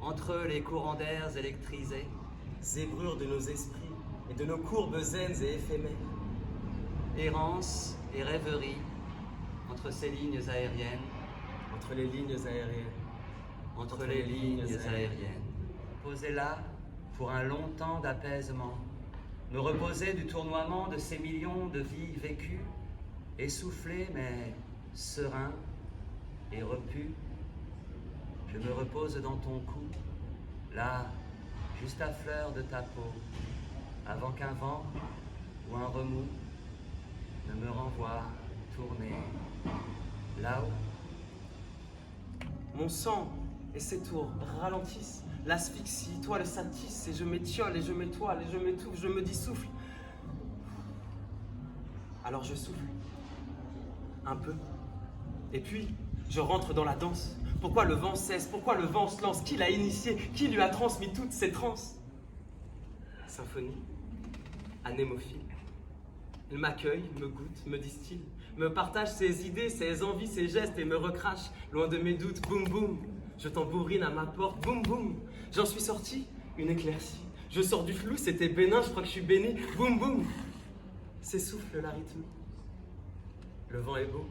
entre les courants d'air électrisés, zébrure de nos esprits et de nos courbes zen et éphémères. errance et rêverie entre ces lignes aériennes, Entre les lignes aériennes. entre les lignes aériennes. Posez là pour un long temps d'apaisement, me reposer du tournoiement de ces millions de vies vécues, essoufflé mais serein et repu. Je me repose dans ton cou, là, juste à fleur de ta peau, avant qu'un vent ou un remous ne me renvoie tourner là-haut. Mon sang et ses tours ralentissent, l'asphyxie, toi le satisse, et je m'étiole, et je m'étoile, et je m'étouffe, je me dissouffle. Alors je souffle, un peu, et puis je rentre dans la danse. Pourquoi le vent cesse? Pourquoi le vent se lance? Qui l'a initié? Qui lui a transmis toutes ces transes? Symphonie, anémophile. Il m'accueille, me goûte, me distille, me partage ses idées, ses envies, ses gestes et me recrache, loin de mes doutes, boum boum. Je tambourine à ma porte, boum boum. J'en suis sorti, une éclaircie. Je sors du flou, c'était bénin, je crois que je suis béni, boum boum. S'essouffle la rythme. Le vent est beau,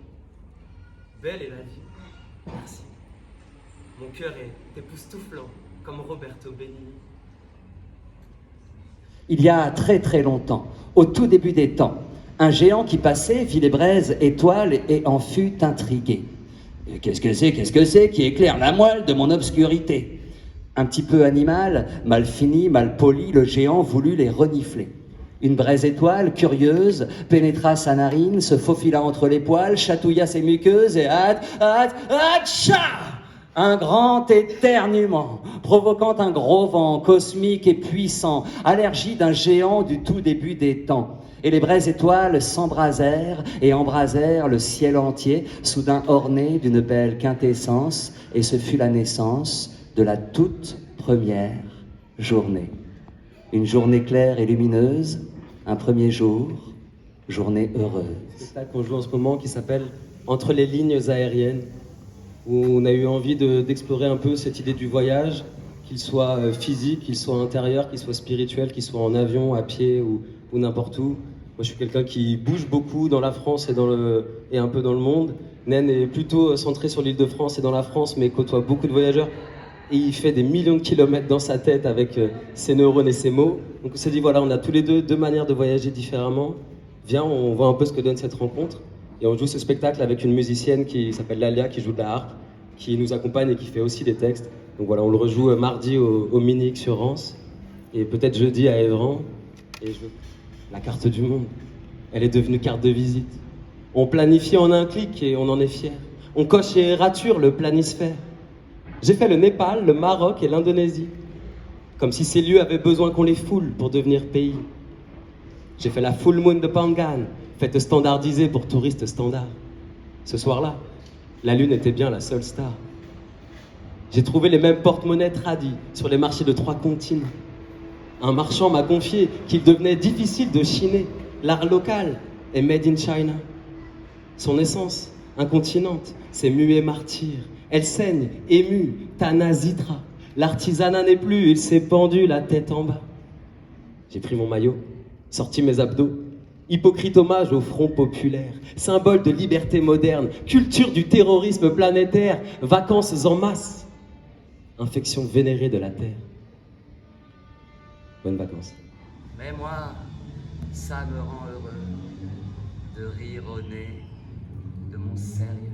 belle est la vie, merci. Mon cœur est époustouflant, comme Roberto Benigni. Il y a très très longtemps, au tout début des temps, un géant qui passait vit les braises étoiles et en fut intrigué. Qu'est-ce que c'est qui éclaire la moelle de mon obscurité? Un petit peu animal, mal fini, mal poli, le géant voulut les renifler. Une braise étoile, curieuse, pénétra sa narine, se faufila entre les poils, chatouilla ses muqueuses et hatcha! Un grand éternuement, provoquant un gros vent cosmique et puissant, allergie d'un géant du tout début des temps. Et les braises étoiles s'embrasèrent et embrasèrent le ciel entier, soudain orné d'une belle quintessence, et ce fut la naissance de la toute première journée. Une journée claire et lumineuse, un premier jour, journée heureuse. C'est un spectacle qu'on joue en ce moment qui s'appelle Entre les lignes aériennes, où on a eu envie d'explorer un peu cette idée du voyage, qu'il soit physique, qu'il soit intérieur, qu'il soit spirituel, qu'il soit en avion, à pied ou n'importe où. Moi, je suis quelqu'un qui bouge beaucoup dans la France et un peu dans le monde. Nen est plutôt centré sur l'Île-de-France et dans la France, mais côtoie beaucoup de voyageurs. Et il fait des millions de kilomètres dans sa tête avec ses neurones et ses mots. Donc on s'est dit, voilà, on a tous les deux manières de voyager différemment. Viens, on voit un peu ce que donne cette rencontre. Et on joue ce spectacle avec une musicienne qui s'appelle Lalia, qui joue de la harpe, qui nous accompagne et qui fait aussi des textes. Donc voilà, on le rejoue mardi au Minique sur Rance, et peut-être jeudi à Évran. Et la carte du monde, elle est devenue carte de visite. On planifie en un clic et on en est fier. On coche et rature le planisphère. J'ai fait le Népal, le Maroc et l'Indonésie, comme si ces lieux avaient besoin qu'on les foule pour devenir pays. J'ai fait la full moon de Pangan, fête standardisée pour touristes standards. Ce soir-là, la lune était bien la seule star. J'ai trouvé les mêmes porte-monnaies tradis sur les marchés de 3 continents. Un marchand m'a confié qu'il devenait difficile de chiner. L'art local est made in China. Son essence, incontinente, c'est muet martyr. Elle saigne, émue, Tanasitra. L'artisanat n'est plus, il s'est pendu la tête en bas. J'ai pris mon maillot, sorti mes abdos. Hypocrite hommage au front populaire, symbole de liberté moderne, culture du terrorisme planétaire, vacances en masse, infection vénérée de la Terre. Bonnes vacances. Mais moi, ça me rend heureux de rire au nez de mon sérieux.